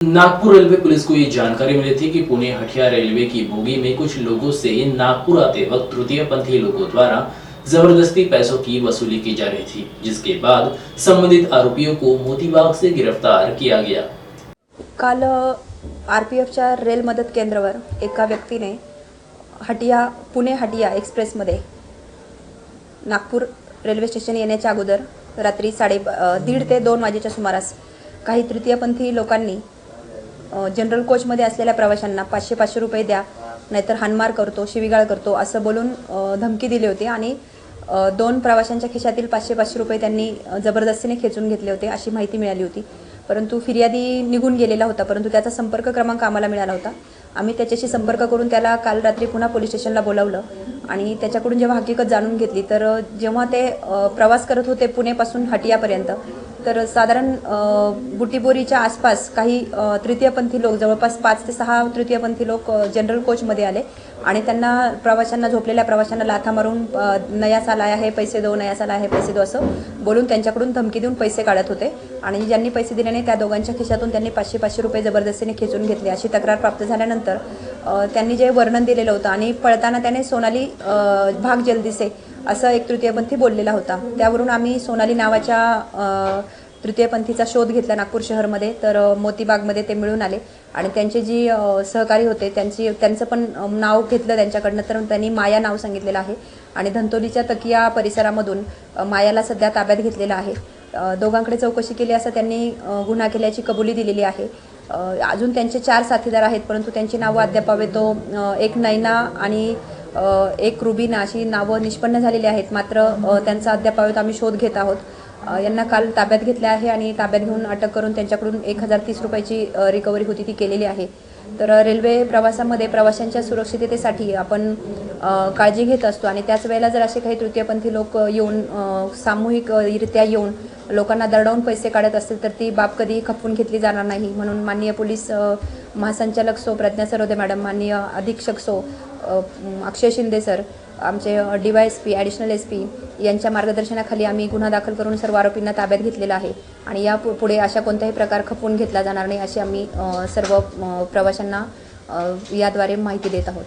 Nagpur railway police को ये जानकारी मिली थी कि पुणे हटिया रेलवे की बोगी में कुछ लोगों से नागपुर आते वक्त तृतीयपंथी लोगों द्वारा जबरदस्ती पैसों की वसूली की जा रही थी, जिसके बाद संबंधित आरोपियों को मोतीबाग से गिरफ्तार किया गया। काल आरपीएफच्या रेल मदत केंद्रावर एका व्यक्तीने पुणे हटिया एक्सप्रेसमध्ये नागपूर रेल्वे स्टेशन येण्याच्या अगोदर रात्री 1:30 ते 2 वाजेच्या सुमारास काही तृतीयपंथी लोकांनी जनरल कोचमध्ये असलेल्या प्रवाशांना 500 रुपये द्या, नाहीतर हाणमार करतो, शिवीगाळ करतो असं बोलून धमकी दिली होती आणि 2 प्रवाशांच्या खिशातील 500 रुपये त्यांनी जबरदस्तीने खेचून घेतले होते अशी माहिती मिळाली होती। परंतु फिर्यादी निघून गेलेला होता, परंतु त्याचा संपर्क क्रमांक आम्हाला मिळाला होता। आम्ही त्याच्याशी संपर्क करून त्याला काल रात्री पुन्हा पोलीस स्टेशनला बोलावलं आणि त्याच्याकडून जेव्हा हकीकत जाणून घेतली तर जेव्हा ते प्रवास करत होते पुणेपासून हटियापर्यंत तर साधारण बुटीबोरीच्या आसपास काही तृतीयपंथी लोक जवळपास 5 ते 6 तृतीयपंथी लोक जनरल कोचमध्ये आले आणि त्यांना झोपलेल्या प्रवाशांना लाथा मारून नया साल आया है पैसे दो, नया साल आया है पैसे दो असं बोलून त्यांच्याकडून धमकी देऊन पैसे काढत होते आणि ज्यांनी पैसे दिले नाही त्या दोघांच्या खिशातून त्यांनी 500 रुपये जबरदस्तीने खेचून घेतले अशी तक्रार प्राप्त झाल्यानंतर त्यांनी जे वर्णन दिलेलं होतं आणि पळताना त्याने सोनाली भाग जल्दी से असं एक तृतीयपंथी बोललेला होता। त्यावरून आम्ही सोनाली नावाच्या तृतीयपंथीचा शोध घेतला नागपूर शहरमध्ये, तर मोतीबागमध्ये ते मिळून आले आणि त्यांचे जी सहकारी होते त्यांचं पण नाव घेतलं त्यांच्याकडनं, तर त्यांनी माया नाव सांगितलेलं आहे आणि धंतोलीच्या तकिया परिसरामधून मायाला सध्या ताब्यात घेतलेलं आहे। दोघांकडे चौकशी केली असं त्यांनी गुन्हा केल्याची कबुली दिलेली आहे। अजून त्यांचे 4 साथीदार आहेत, परंतु त्यांची नावं अद्याप एक नैना आणि एक रुबीना अशी नावं निष्पन्न झालेली आहेत, मात्र त्यांचा अद्याप आम्ही शोध घेत आहोत। यांना काल ताब्यात घेतले आहे आणि ताब्यात घेऊन अटक करून त्यांच्याकडून 1030 रुपयाची रिकव्हरी होती ती केलेली आहे। तर रेल्वे प्रवासामध्ये प्रवाशांच्या सुरक्षिततेसाठी आपण काळजी घेत असतो आणि त्याच वेळेला जर असे काही तृतीयपंथी लोक येऊन सामूहिकरित्या येऊन लोकांना दरडावून पैसे काढत असतील तर ती बाब कधी खपवून घेतली जाणार नाही, म्हणून माननीय पोलीस महासंचालक सो प्रज्ञा सरोदे मॅडम, माननीय अधीक्षक सो अक्षय शिंदे सर, आमचे DYSP ॲडिशनल SP यांच्या मार्गदर्शनाखाली आम्ही गुन्हा दाखल करून सर्व आरोपींना ताब्यात घेतलेला आहे आणि यापुढे अशा कोणत्याही प्रकार खपवून घेतला जाणार नाही अशी आम्ही सर्व प्रवाशांना याद्वारे माहिती देत आहोत।